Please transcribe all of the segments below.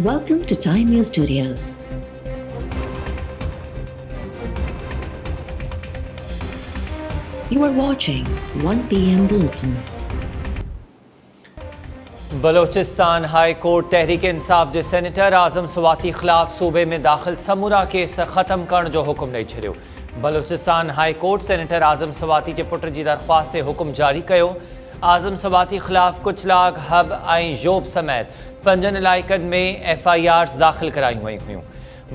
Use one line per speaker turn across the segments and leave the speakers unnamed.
Welcome to Time News Studios. You are watching 1 p.m. Bulletin.
Balochistan high court Tehreek Insaf J senator आज़म स्वाती ख़िलाफ़ सूबे में दाख़िल समूरा case ख़त्म करण जो हुक्म ॾेई छॾियो। बलोचिस्तान हाई कोर्ट सेनेटर आज़म स्वाती जे पुट जी दरख़्वास्त ते हुक्म जारी कयो। आज़म स्वाती ख़िलाफ़ कुचलाग, हब ऐं जोब समेत 5 इलाइक़नि में FIRs दाख़िल करायूं वयूं हुयूं।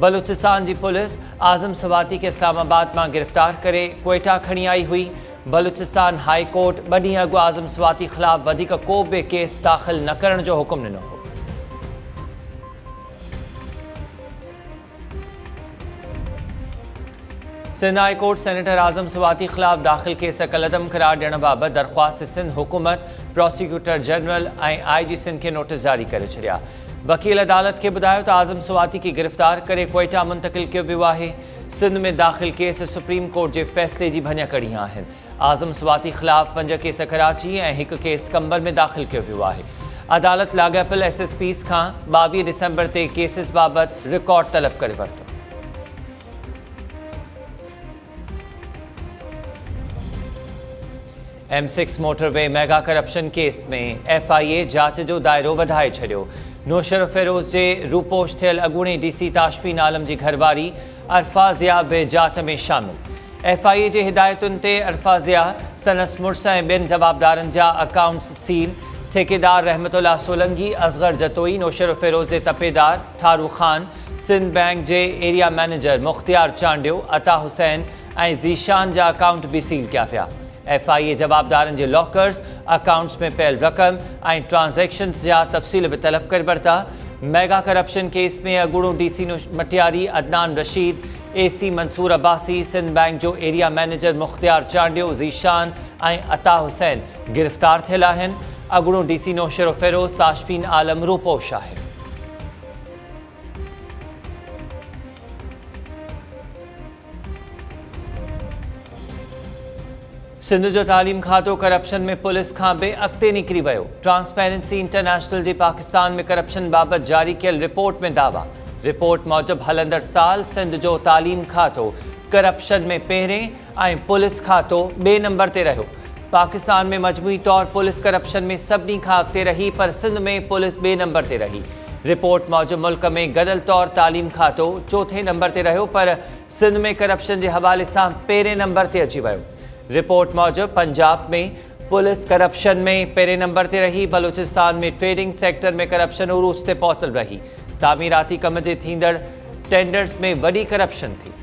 बलूचिस्तान जी पुलिस आज़म स्वाती खे इस्लामाबाद मां गिरफ़्तार करे क्वेटा खणी आई हुई। बलूचिस्तान हाई कोर्ट 2 ॾींहं अॻु आज़म स्वाती ख़िलाफ़ वधीक को बि केस दाख़िल न करण जो हुक्म ॾिनो हो। सिंध हाई कोर्ट सेनेटर आज़म स्वाती ख़िलाफ़ दाख़िल केस कलअदम करार ॾियण बाबति दरख़्वास्त सिंध हुकूमत, प्रोसिक्यूटर जनरल ऐं IG सिंध खे नोटिस जारी करे छॾिया। वकील अदालत के बुधायो तो आज़म स्वाती की गिरफ़्तार करे क्वेटा मुंतकिल कियो वियो आहे। सिंध में दाख़िल केस सुप्रीम कोर्ट के फ़ैसिले की भञ कड़ी आहिनि। आज़म स्वाती ख़िलाफ़ 5 केस कराची ऐं 1 केस कंबल में दाख़िल कियो वियो आहे। अदालत लाॻापियल SSPs खां 22 डिसंबर ते केसिस बाबति रिकॉर्ड तलब करे वरितो। M6 motorway mega corruption case में FIA जांच जो दायरो वधाए छॾियो। नौशर फिरोज़ जे रूपोश थियल अॻूणे DC ताशफीन आलम जी घरवारी अरफाज़िया बि जांच में शामिल। FIA जे हिदायतुनि ते अरफाज़िया, सनस मुड़स ऐं ॿियनि जवाबदारनि जा अकाउंट्स सील। ठेकेदार रहमतुल्लाह सोलंगी, असगर जतोई, नौशर फिरोज़ जे तपेदार ठारू ख़ान, सिंध बैंक जे एरिया मैनेजर मुख्तियार चांडियो, अता हुसैन ऐं ज़ीशान जा अकाउंट भी सील किया विया। FIA जवाबदारनि जे लॉकर्स, अकाउंट्स में पियल रक़म ऐं ट्रांज़ैक्शन्स जा तफ़सील भी तलब करे वरिता। मेगा करप्शन केस में अॻूणो DC Matiari Adnan Rashid, AC Mansoor Abbasi, Sindh bank जो एरिया मैनेजर मुख्तियार चांडियो, ज़ीशान ऐं अता हुसैन गिरफ़्तार थियल आहिनि। अॻूणो DC नौशर फिरोज़ ताशफीन आलम रूपोश आहे। सिंध जो तालीम खातो करप्शन में पुलिस खां बि अॻिते निकिरी वियो। ट्रांसपेरेंसी इंटरनेशनल जे पाकिस्तान में करप्शन बाबति जारी कयल रिपोर्ट में दावा। रिपोर्ट मूजिबि हलंदड़ साल सिंध जो तालीम खातो करप्शन में पहिरें ऐं पुलिस खातो 2 नंबर ते रहियो। पाकिस्तान में मजमूई तौर पुलिस करप्शन में सभिनी खां अॻिते रही, पर सिंध में पुलिस 2 नंबर ते रही। रिपोर्ट मूजिबि मुल्क में गॾियल तौर तालीम खातो 4थे नंबर ते रहियो, पर सिंध में करप्शन जे हवाले सां 1 नंबर ते अची वियो। रिपोर्ट मूजिबि पंजाब में पुलिस करप्शन में 1 नंबर ते रही। बलूचिस्तान में ट्रेडिंग सेक्टर में करप्शन उरूज ते पहुतल रही। तामीराती कम जे थींदड़ टेंडर्स में वॾी करप्शन थी।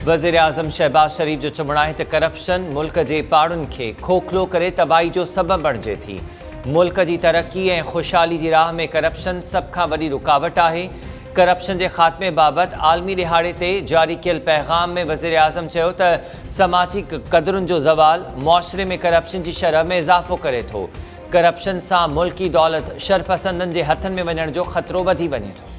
वज़ीर आज़म शहबाज शरीफ जो चवणु आहे त करप्शन मुल्क जे पाड़ुनि खे खोखलो करे तबाही जो सबबु बणिजे थी। मुल्क की तरक्की ऐं खुशहाली की राह में करप्शन सब खां वॾी रुकावट आहे। करप्शन के ख़ात्मे बाबति आलमी दिहाड़े ते जारी कयल पैगाम में वज़ीर आज़म चयो त समाजी क़दरुनि जो ज़वाल मुआशरे में करप्शन की शरह में इज़ाफ़ो करे थो। करप्शन सां मुल्की दौलत शरपसंदनि जे हथनि में वञण जो ख़तरो वधी वञे थो।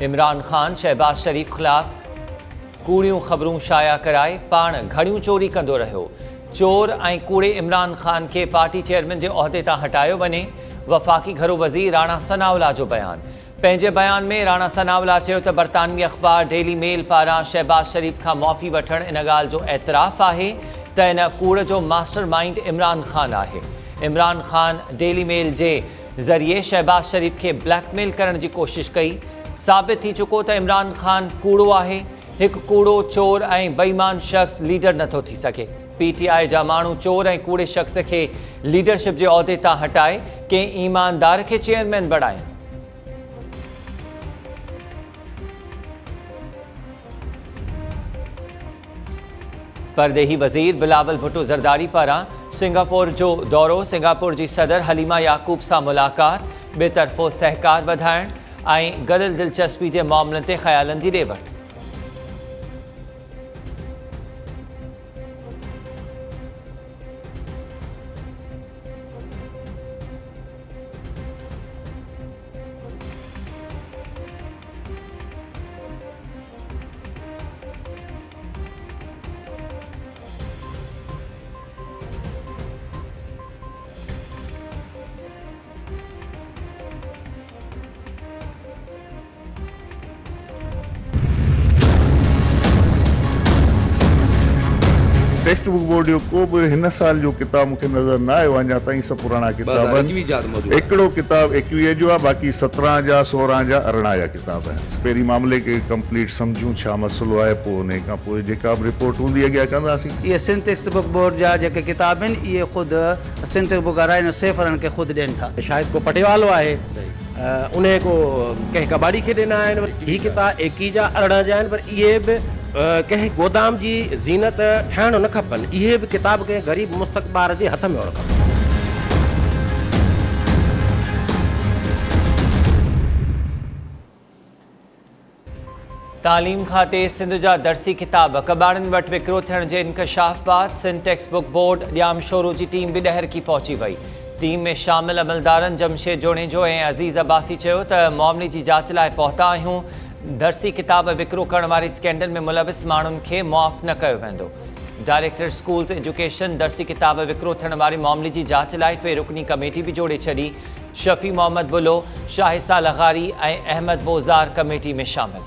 इमरान खान शहबाज शरीफ ख़िलाफ़ कूड़ियूं ख़बरूं शाया कराए पाण घड़ियूं चोरी कंदो रहियो। चोर ऐं कूड़े इमरान खान के पार्टी चेयरमैन के उहदे तां हटायो वञे। वफ़ाक़ी घरो वज़ीर राणा सनाउल्लाह जो बयान। पंहिंजे बयान में राणा सनाउल्लाह चयो त बरतानवी अख़बार डेली मेल पारां शहबाज शरीफ खां मुआफ़ी वठण इन ॻाल्हि जो एतराफ़ आहे त इन कूड़ जो मास्टर माइंड इमरान खान आहे। इमरान खान डेली मेल जे ज़रिए शहबाज शरीफ के ब्लैकमेल करण की कोशिश कई। साबित थी चुको त इमरान खान कूड़ो आहे। एक कूड़ो, चोर ऐं बेईमान शख्स लीडर नथो थी सके। PTI जा माण्हू चोर ऐं कूड़े शख्स के लीडरशिप के उहदे तां हटाए कंहिं ईमानदार के चेयरमैन बणाइनि। परदेही वज़ीर बिलावल भुट्टो ज़रदारी पारां सिंगापुर जो दौरो। सिंगापुर की सदर हलीमा याकूब सां मुलाक़ात। बेतरफ़ो सहकार वधाइण ऐं गॾियल दिलचस्पी के मामलनि ते ख़्यालनि जी ॾे वठि।
टेक्स्ट बुक बोर्ड जो को बि हिन साल जो किताब मूंखे नज़र न आयो अञा ताईं सभु पुराणा किताब आहिनि। हिकिड़ो किताब 21 जो आहे, बाक़ी 17 जा 16 जा 18 जा किताब आहिनि। पहिरीं मामले खे कंप्लीट सम्झूं छा मसइलो आहे, पोइ उन खां पोइ जेका बि रिपोर्ट हूंदी अॻियां कंदासीं।
ये सिंध टेक्स्ट बुक बोर्ड जा जेके किताब आहिनि इहे ख़ुदि सिंध टेक्स्ट बुक वारा सेफरनि खे ख़ुदि ॾियनि था।
शायद को पटे वालो आहे उन को कंहिं कबाड़ी खे ॾिना आहिनि। हीअ किताब 21 जा 18 जा आहिनि, पर इहे बि कंहिं गोदाम जी ज़ीनत ठाहिणु न खपनि। इहे बि किताब कंहिं ग़रीब मुस्तक़ ॿार जे हथ में हुअणु खपनि।
तालीम खाते सिंध जा दर्सी किताब कबाड़नि वटि विकिरो थियण जे इंकशाफ बाद Sindh text book board Jam Shoro जी टीम बि ॾहरकी पहुची वई। टीम में शामिल अमलदारनि जमशेद जोड़ेजो ऐं अज़ीज़ अब्बासी चयो त मामले जी जांच लाइ पहुता आहियूं। दर्सी किताब विकिरो करण वारे स्कैंडल में मुलविस माण्हुनि खे मुआफ़ न कयो वेंदो। डायरेक्टर स्कूल्स एजुकेशन दर्सी किताब विकिरो थियण वारे मामले जी जांच लाइ 2 रुकनी कमेटी बि जोड़े छॾी। शफ़ी मोहम्मद बुलो, शाहिसा लग़ारी ऐं अहमद बोज़ार कमेटी में शामिल।